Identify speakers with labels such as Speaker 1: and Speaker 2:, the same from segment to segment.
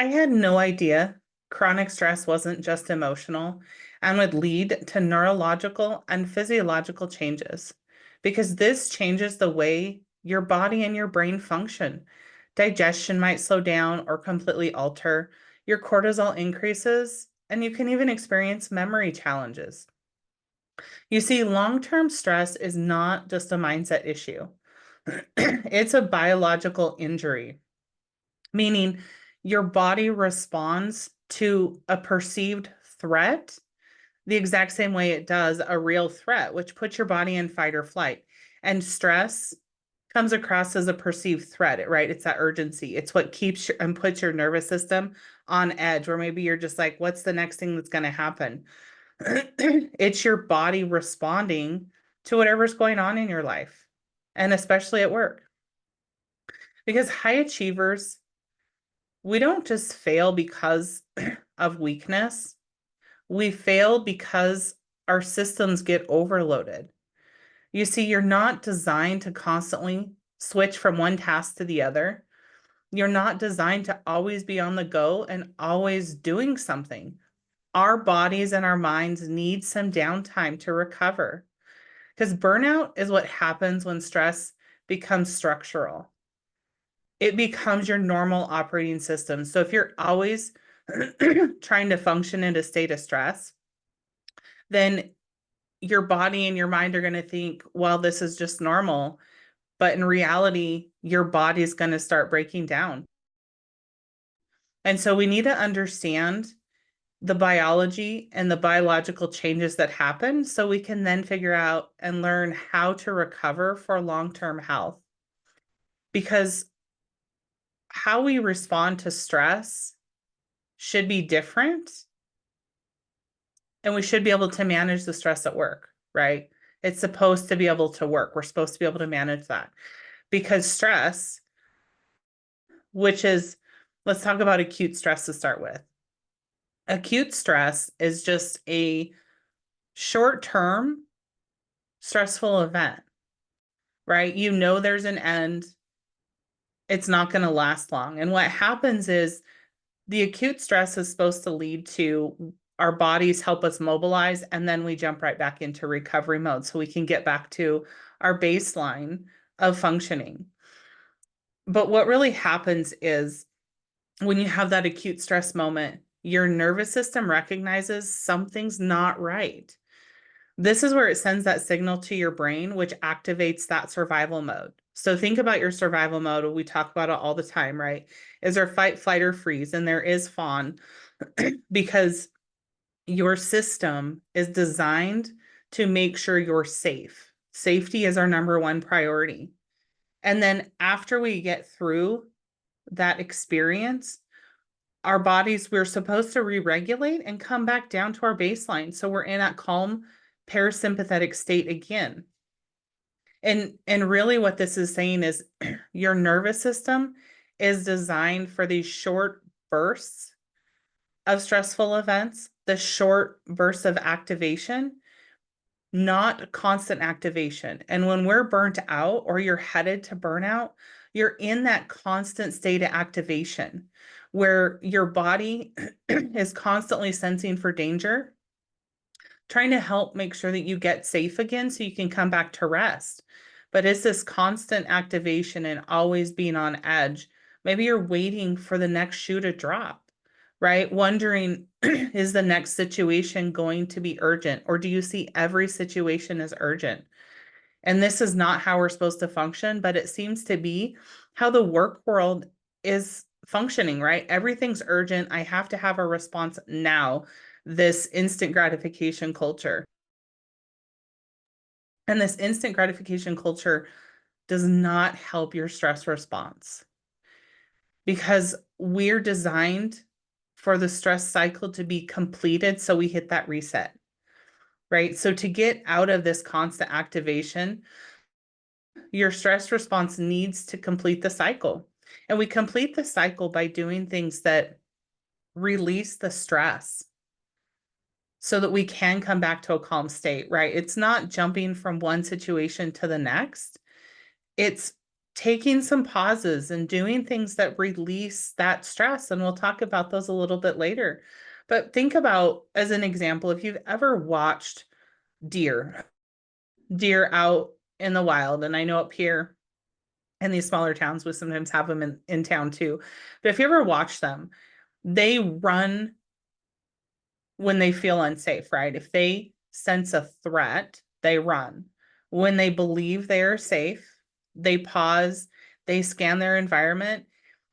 Speaker 1: I had no idea chronic stress wasn't just emotional and would lead to neurological and physiological changes because this changes the way your body and your brain function. Digestion might slow down or completely alter, your cortisol increases, and you can even experience memory challenges. You see, long-term stress is not just a mindset issue. It's a biological injury, meaning your body responds to a perceived threat the exact same way it does a real threat, which puts your body in fight or flight. And stress comes across as a perceived threat, right? It's that urgency. It's what keeps and puts your nervous system on edge, where maybe you're just like, what's the next thing that's going to happen? It's your body responding to whatever's going on in your life, and especially at work. Because high achievers, we don't just fail because of weakness. We fail because our systems get overloaded. You see, you're not designed to constantly switch from one task to the other. You're not designed to always be on the go and always doing something. Our bodies and our minds need some downtime to recover because burnout is what happens when stress becomes structural. It becomes your normal operating system. So if you're always trying to function in a state of stress, then your body and your mind are going to think, well, this is just normal. But in reality, your body is going to start breaking down. And so we need to understand the biology and the biological changes that happen so we can then figure out and learn how to recover for long-term health. Because how we respond to stress should be different, and we should be able to manage the stress at work, right? It's supposed to be able to work. We're supposed to be able to manage that because stress, which is, let's talk about acute stress to start with. Acute stress is just a short-term stressful event, right? You know there's an end. It's not going to last long. And what happens is the acute stress is supposed to lead to our bodies help us mobilize, and then we jump right back into recovery mode so we can get back to our baseline of functioning. But what really happens is when you have that acute stress moment, your nervous system recognizes something's not right. This is where it sends that signal to your brain, which activates that survival mode. So think about your survival mode. We talk about it all the time, right? Is there fight, flight, or freeze? And there is fawn because your system is designed to make sure you're safe. Safety is our number one priority. And then after we get through that experience, our bodies, we're supposed to re-regulate and come back down to our baseline. So we're in that calm parasympathetic state again. And really what this is saying is your nervous system is designed for these short bursts of stressful events, the short bursts of activation, not constant activation. And when we're burnt out or you're headed to burnout, you're in that constant state of activation where your body is constantly sensing for danger, trying to help make sure that you get safe again so you can come back to rest. But it's this constant activation and always being on edge. Maybe you're waiting for the next shoe to drop, right? Wondering, is the next situation going to be urgent? Or do you see every situation as urgent? And this is not how we're supposed to function, but it seems to be how the work world is functioning, right? Everything's urgent. I have to have a response now, this instant gratification culture. And this instant gratification culture does not help your stress response because we're designed for the stress cycle to be completed so we hit that reset, right? So to get out of this constant activation, your stress response needs to complete the cycle. And we complete the cycle by doing things that release the stress so that we can come back to a calm state, right? It's not jumping from one situation to the next. It's taking some pauses and doing things that release that stress. And we'll talk about those a little bit later. But think about, as an example, if you've ever watched deer, deer out in the wild, and I know up here in these smaller towns, we sometimes have them in town too. But if you ever watch them, they run when they feel unsafe, right? If they sense a threat, they run. When they believe they are safe, they pause, they scan their environment,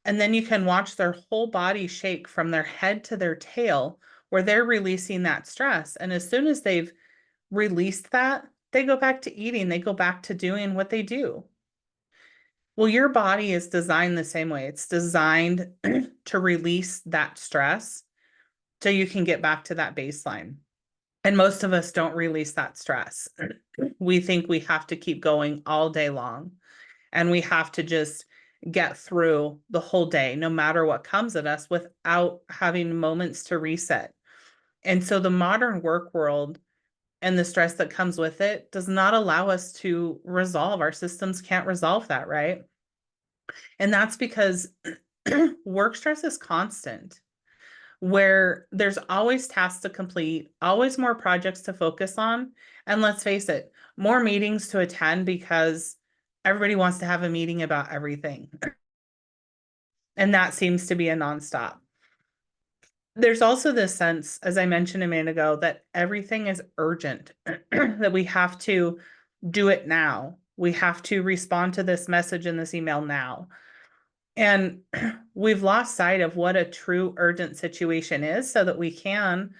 Speaker 1: and then you can watch their whole body shake from their head to their tail, where they're releasing that stress. And as soon as they've released that, they go back to eating, they go back to doing what they do. Well, your body is designed the same way. It's designed to release that stress so you can get back to that baseline. And most of us don't release that stress. We think we have to keep going all day long, and we have to just get through the whole day, no matter what comes at us, without having moments to reset. And so the modern work world and the stress that comes with it does not allow us to resolve. Our systems can't resolve that, right? And that's because work stress is constant, where there's always tasks to complete, always more projects to focus on. And let's face it, more meetings to attend because everybody wants to have a meeting about everything. And that seems to be a nonstop. There's also this sense, as I mentioned a minute ago, that everything is urgent, that we have to do it now. We have to respond to this message in this email now. And we've lost sight of what a true urgent situation is so that we can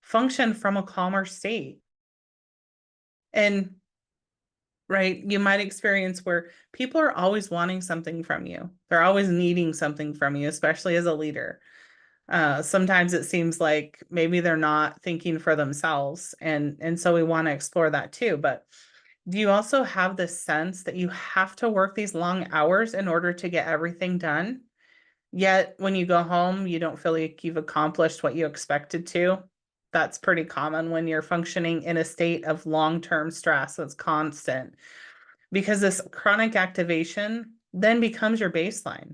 Speaker 1: function from a calmer state. And right, you might experience where people are always wanting something from you. They're always needing something from you, especially as a leader. Sometimes it seems like maybe they're not thinking for themselves. And so we want to explore that too. But do you also have this sense that you have to work these long hours in order to get everything done? Yet when you go home, you don't feel like you've accomplished what you expected to. That's pretty common when you're functioning in a state of long-term stress that's constant, because this chronic activation then becomes your baseline,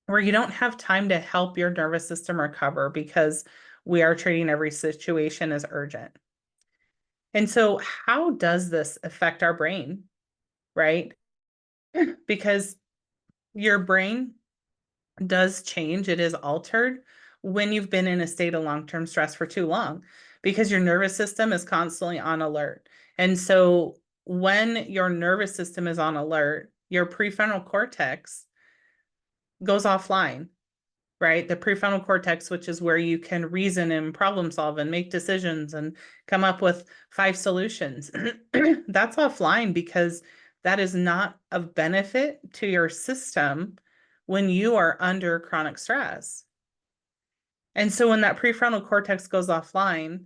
Speaker 1: where you don't have time to help your nervous system recover because we are treating every situation as urgent. And so, how does this affect our brain, right? Because your brain does change, it is altered when you've been in a state of long-term stress for too long, because your nervous system is constantly on alert. And so when your nervous system is on alert, your prefrontal cortex goes offline, right? The prefrontal cortex, which is where you can reason and problem solve and make decisions and come up with 5 solutions. That's offline because that is not of benefit to your system when you are under chronic stress. And so when that prefrontal cortex goes offline,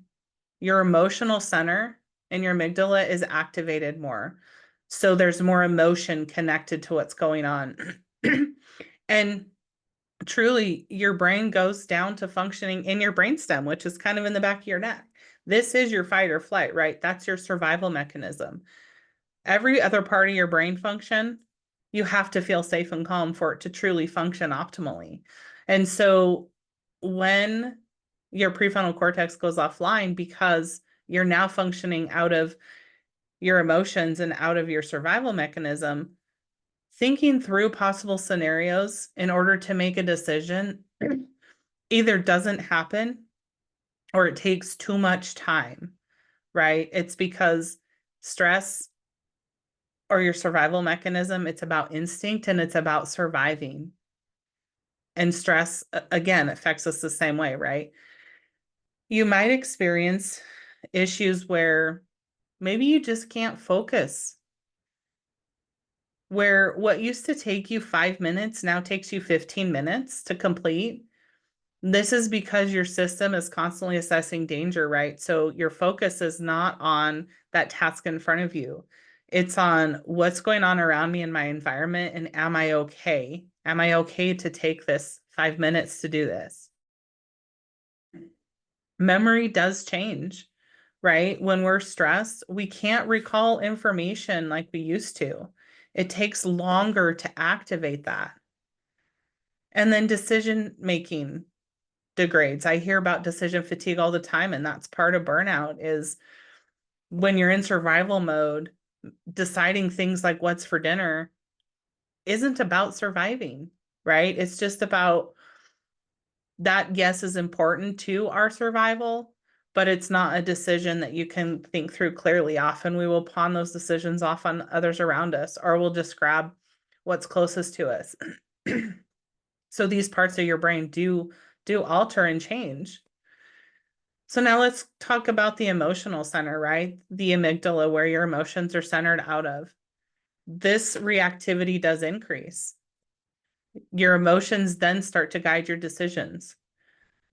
Speaker 1: your emotional center and your amygdala is activated more. So there's more emotion connected to what's going on. And truly, your brain goes down to functioning in your brainstem, which is kind of in the back of your neck. This is your fight or flight, right? That's your survival mechanism. Every other part of your brain function, you have to feel safe and calm for it to truly function optimally. And so when your prefrontal cortex goes offline because you're now functioning out of your emotions and out of your survival mechanism, thinking through possible scenarios in order to make a decision either doesn't happen or it takes too much time, right? It's because stress or your survival mechanism, it's about instinct and it's about surviving. And stress, again, affects us the same way, right? You might experience issues where maybe you just can't focus, where what used to take you 5 minutes now takes you 15 minutes to complete. This is because your system is constantly assessing danger, right? So your focus is not on that task in front of you. It's on what's going on around me in my environment, and am I okay? Am I okay to take this 5 minutes to do this? Memory does change, right? When we're stressed, we can't recall information like we used to. It takes longer to activate that. And then decision making degrades. I hear about decision fatigue all the time, and that's part of burnout is when you're in survival mode, deciding things like what's for dinner isn't about surviving, right? It's just about that, yes, is important to our survival, but it's not a decision that you can think through clearly. Often we will pawn those decisions off on others around us, or we'll just grab what's closest to us. So these parts of your brain do alter and change. So now let's talk about the emotional center, right? The amygdala, where your emotions are centered out of. This reactivity does increase. Your emotions then start to guide your decisions,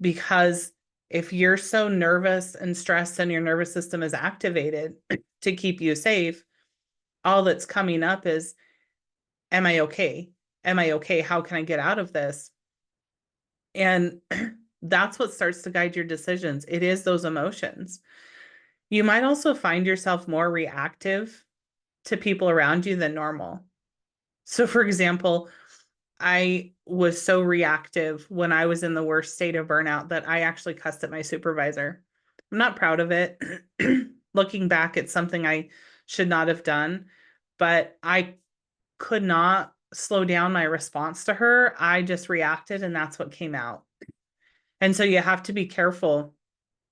Speaker 1: because if you're so nervous and stressed and your nervous system is activated to keep you safe, all that's coming up is, am I okay? Am I okay? How can I get out of this? And that's what starts to guide your decisions. It is those emotions. You might also find yourself more reactive to people around you than normal. So, for example, I was so reactive when I was in the worst state of burnout that I actually cussed at my supervisor. I'm not proud of it. Looking back, it's something I should not have done, but I could not slow down my response to her. I just reacted, and that's what came out. And so you have to be careful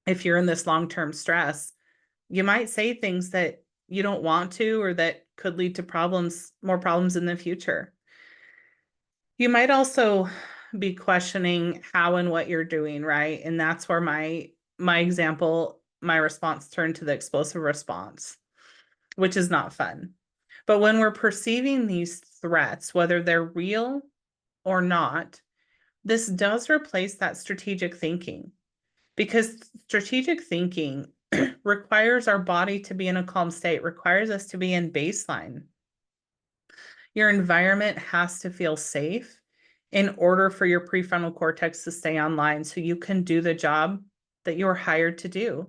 Speaker 1: if you're in this long-term stress. You might say things that you don't want to, or that could lead to problems, more problems in the future. You might also be questioning how and what you're doing, right? And that's where my example, my response turned to the explosive response, which is not fun. But when we're perceiving these threats, whether they're real or not, this does replace that strategic thinking, because strategic thinking requires our body to be in a calm state, requires us to be in baseline. Your environment has to feel safe in order for your prefrontal cortex to stay online so you can do the job that you were hired to do.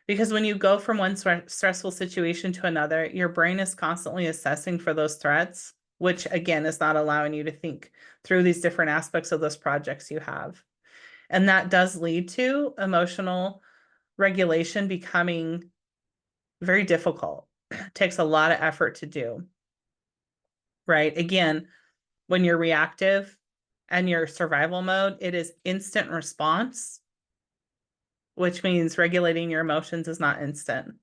Speaker 1: Because when you go from one stressful situation to another, your brain is constantly assessing for those threats, which again is not allowing you to think through these different aspects of those projects you have. And that does lead to emotional regulation becoming very difficult. It takes a lot of effort to do, right? Again, when you're reactive and your survival mode, it is instant response, which means regulating your emotions is not instant.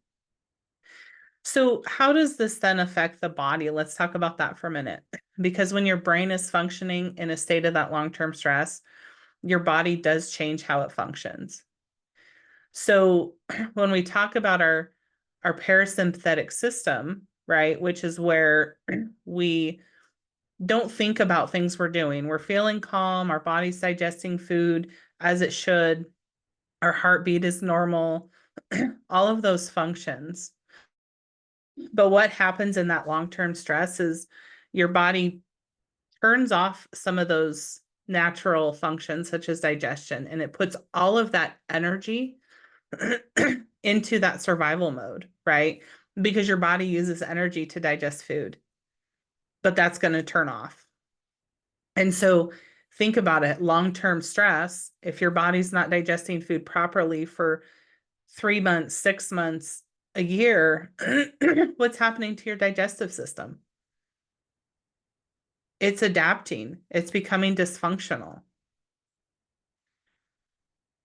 Speaker 1: So how does this then affect the body? Let's talk about that for a minute. Because when your brain is functioning in a state of that long-term stress, your body does change how it functions. So when we talk about our parasympathetic system, right, which is where we don't think about things we're doing. We're feeling calm, our body's digesting food as it should, our heartbeat is normal, all of those functions. But what happens in that long-term stress is your body turns off some of those natural functions, such as digestion, and it puts all of that energy into that survival mode, right? Because your body uses energy to digest food, but that's going to turn off. And so think about it, long-term stress, if your body's not digesting food properly for 3 months, 6 months, a year, what's happening to your digestive system? It's adapting, it's becoming dysfunctional,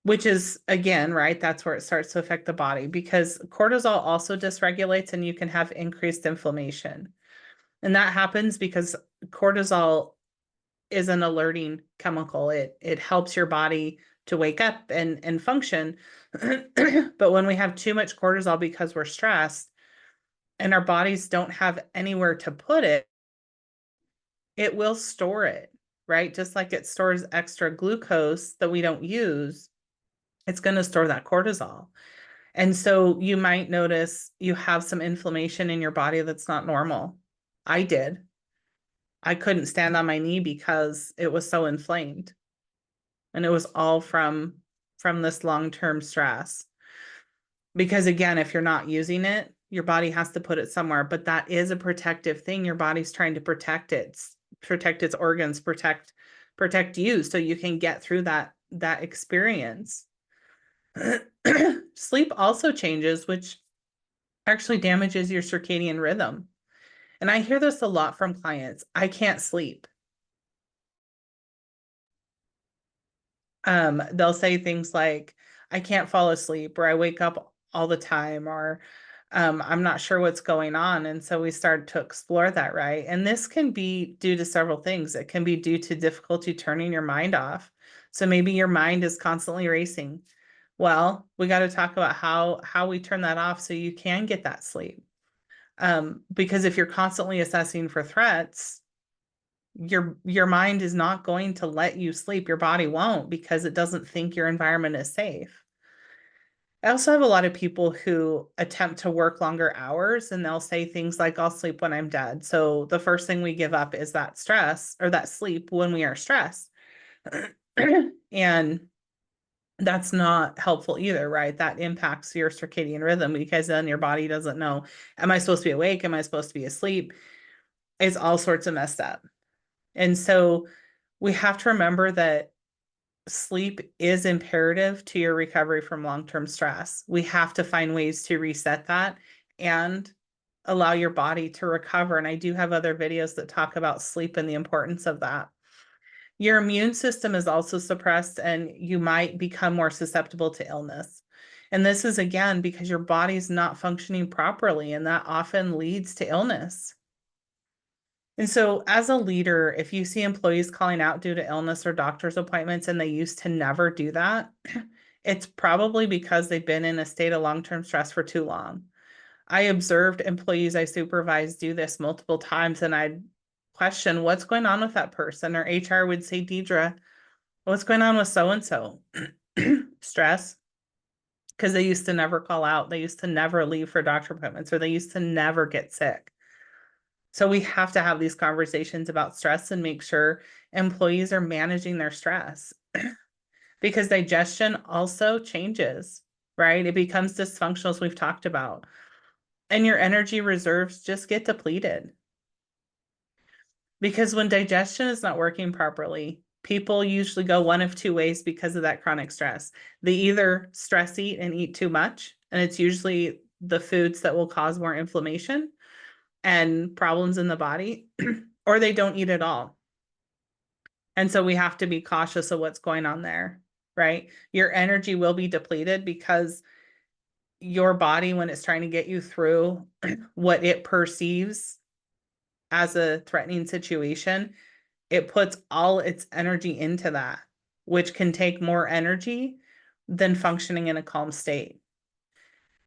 Speaker 1: which is, again, right, that's where it starts to affect the body, because cortisol also dysregulates and you can have increased inflammation. And that happens because cortisol is an alerting chemical. It helps your body to wake up and function. But when we have too much cortisol because we're stressed and our bodies don't have anywhere to put it, it will store it, right? Just like it stores extra glucose that we don't use, it's going to store that cortisol. And so you might notice you have some inflammation in your body that's not normal. I did. I couldn't stand on my knee because it was so inflamed. And it was all from this long-term stress. Because again, if you're not using it, Your body has to put it somewhere, but that is a protective thing. Your body's trying to protect its organs, protect you so you can get through that experience. Sleep also changes, which actually damages your circadian rhythm. And I hear this a lot from clients. I can't sleep. They'll say things like, I can't fall asleep, or I wake up all the time, or I'm not sure what's going on. And so we started to explore that, right? And this can be due to several things. It can be due to difficulty turning your mind off. So maybe your mind is constantly racing. Well, we got to talk about how we turn that off so you can get that sleep. Because if you're constantly assessing for threats, your mind is not going to let you sleep. Your body won't, because it doesn't think your environment is safe. I also have a lot of people who attempt to work longer hours, and they'll say things like, I'll sleep when I'm dead. So the first thing we give up is that stress or that sleep when we are stressed. And that's not helpful either, right? That impacts your circadian rhythm, because then your body doesn't know, am I supposed to be awake? Am I supposed to be asleep? It's all sorts of messed up. And so we have to remember that sleep is imperative to your recovery from long-term stress. We have to find ways to reset that and allow your body to recover. And I do have other videos that talk about sleep and the importance of that. Your immune system is also suppressed, and you might become more susceptible to illness. And this is, again, because your body's not functioning properly, and that often leads to illness. And so, as a leader, if you see employees calling out due to illness or doctor's appointments, and they used to never do that, it's probably because they've been in a state of long-term stress for too long. I observed employees I supervised do this multiple times, and I'd question what's going on with that person, or HR would say, Deidre, what's going on with so-and-so? Stress, because they used to never call out. They used to never leave for doctor appointments, or they used to never get sick. So we have to have these conversations about stress and make sure employees are managing their stress, because digestion also changes, right? It becomes dysfunctional, as we've talked about, and your energy reserves just get depleted. Because when digestion is not working properly, people usually go one of two ways because of that chronic stress. They either stress eat and eat too much, and it's usually the foods that will cause more inflammation and problems in the body, or they don't eat at all. And so we have to be cautious of what's going on there, right? Your energy will be depleted because your body, when it's trying to get you through what it perceives as a threatening situation, it puts all its energy into that, which can take more energy than functioning in a calm state.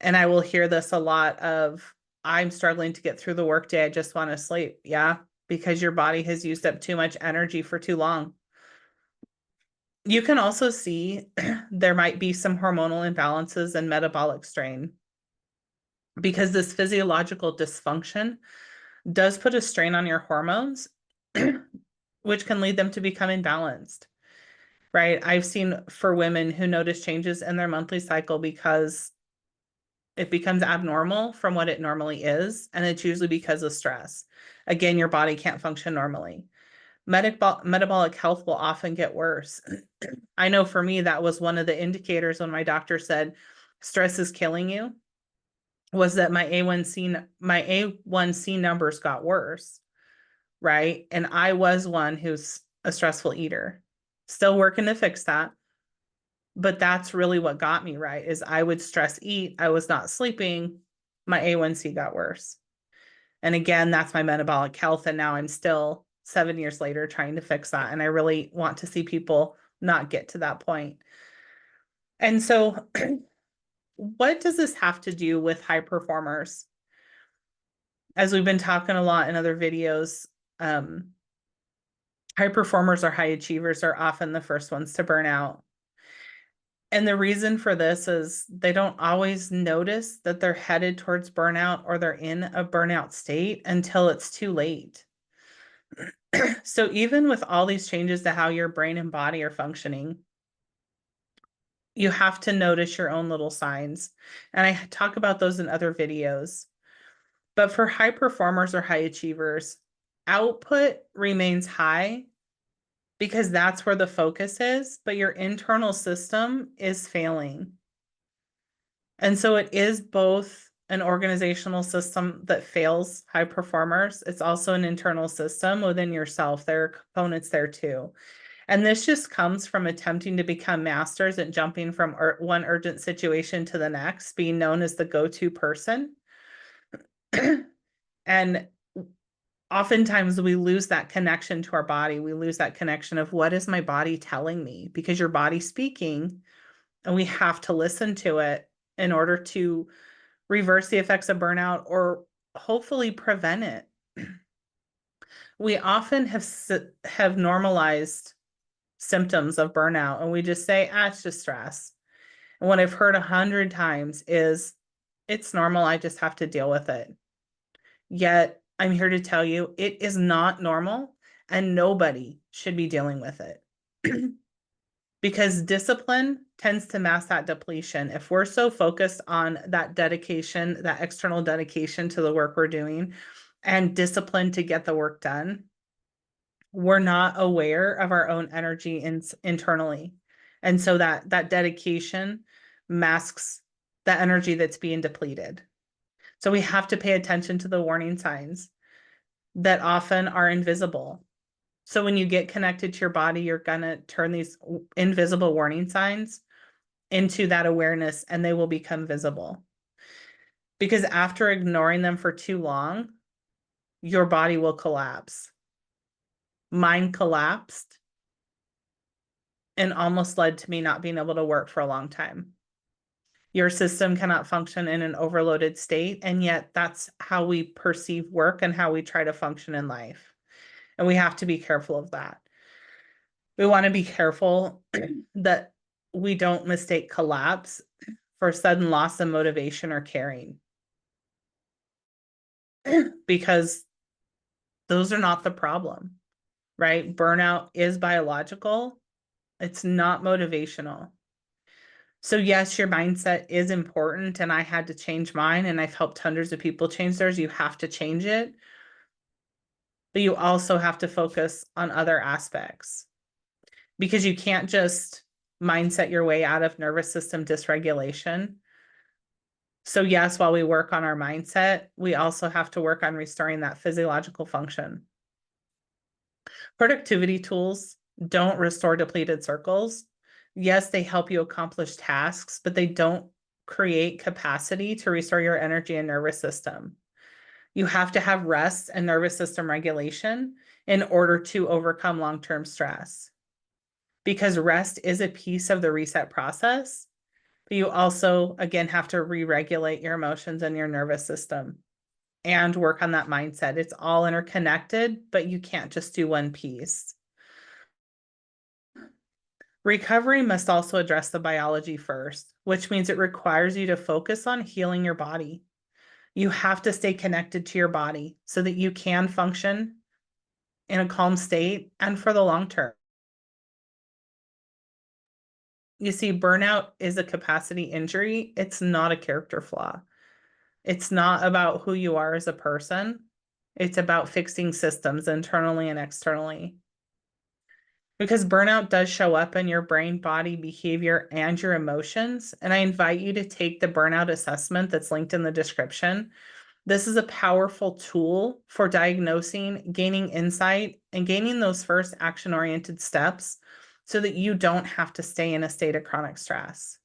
Speaker 1: And I will hear this a lot of, I'm struggling to get through the workday. I just want to sleep. Yeah, because your body has used up too much energy for too long. You can also see there might be some hormonal imbalances and metabolic strain, because this physiological dysfunction does put a strain on your hormones, which can lead them to become imbalanced, right? I've seen for women who notice changes in their monthly cycle because it becomes abnormal from what it normally is, and it's usually because of stress. Again, your body can't function normally. Metabolic health will often get worse. I know for me, that was one of the indicators when my doctor said, stress is killing you, was that my A1C numbers got worse, right? And I was one who's a stressful eater. Still working to fix that. But that's really what got me, right? Is I would stress eat, I was not sleeping, my A1C got worse. And again, that's my metabolic health. And now I'm still 7 years later trying to fix that. And I really want to see people not get to that point. And so what does this have to do with high performers? As we've been talking a lot in other videos, high performers or high achievers are often the first ones to burn out. And the reason for this is they don't always notice that they're headed towards burnout, or they're in a burnout state, until it's too late. So even with all these changes to how your brain and body are functioning, you have to notice your own little signs. And I talk about those in other videos. But for high performers or high achievers, output remains high because that's where the focus is, but your internal system is failing. And so it is both an organizational system that fails high performers. It's also an internal system within yourself. There are components there too. And this just comes from attempting to become masters at jumping from one urgent situation to the next, being known as the go-to person. And oftentimes we lose that connection to our body. We lose that connection of what is my body telling me? Because your body's speaking, and we have to listen to it in order to reverse the effects of burnout or hopefully prevent it. We often have normalized symptoms of burnout and we just say, it's just stress. And what I've heard 100 times is, it's normal, I just have to deal with it. Yet I'm here to tell you it is not normal and nobody should be dealing with it. Because discipline tends to mask that depletion. If we're so focused on that dedication, that external dedication to the work we're doing and discipline to get the work done, we're not aware of our own energy internally. And so that dedication masks the energy that's being depleted. So we have to pay attention to the warning signs that often are invisible. So when you get connected to your body, you're going to turn these invisible warning signs into that awareness and they will become visible. Because after ignoring them for too long, your body will collapse. Mine collapsed and almost led to me not being able to work for a long time. Your system cannot function in an overloaded state, and yet that's how we perceive work and how we try to function in life. And we have to be careful of that. We want to be careful that we don't mistake collapse for sudden loss of motivation or caring. Because those are not the problem, right? Burnout is biological. It's not motivational. So yes, your mindset is important, and I had to change mine, and I've helped hundreds of people change theirs. You have to change it, but you also have to focus on other aspects because you can't just mindset your way out of nervous system dysregulation. So yes, while we work on our mindset, we also have to work on restoring that physiological function. Productivity tools don't restore depleted circles. Yes, they help you accomplish tasks, but they don't create capacity to restore your energy and nervous system. You have to have rest and nervous system regulation in order to overcome long-term stress. Because rest is a piece of the reset process, but you also, again, have to re-regulate your emotions and your nervous system and work on that mindset. It's all interconnected, but you can't just do one piece. Recovery must also address the biology first, which means it requires you to focus on healing your body. You have to stay connected to your body so that you can function in a calm state and for the long term. You see, burnout is a capacity injury. It's not a character flaw. It's not about who you are as a person. It's about fixing systems internally and externally. Because burnout does show up in your brain, body, behavior, and your emotions. And I invite you to take the burnout assessment that's linked in the description. This is a powerful tool for diagnosing, gaining insight, and gaining those first action-oriented steps so that you don't have to stay in a state of chronic stress.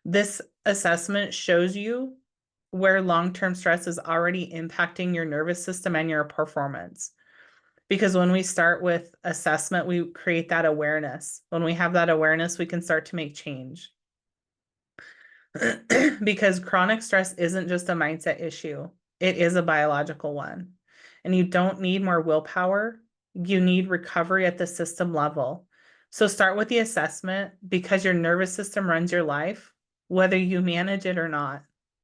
Speaker 1: This assessment shows you where long-term stress is already impacting your nervous system and your performance. Because when we start with assessment, we create that awareness. When we have that awareness, we can start to make change. Because chronic stress isn't just a mindset issue. It is a biological one. And you don't need more willpower. You need recovery at the system level. So start with the assessment because your nervous system runs your life, whether you manage it or not.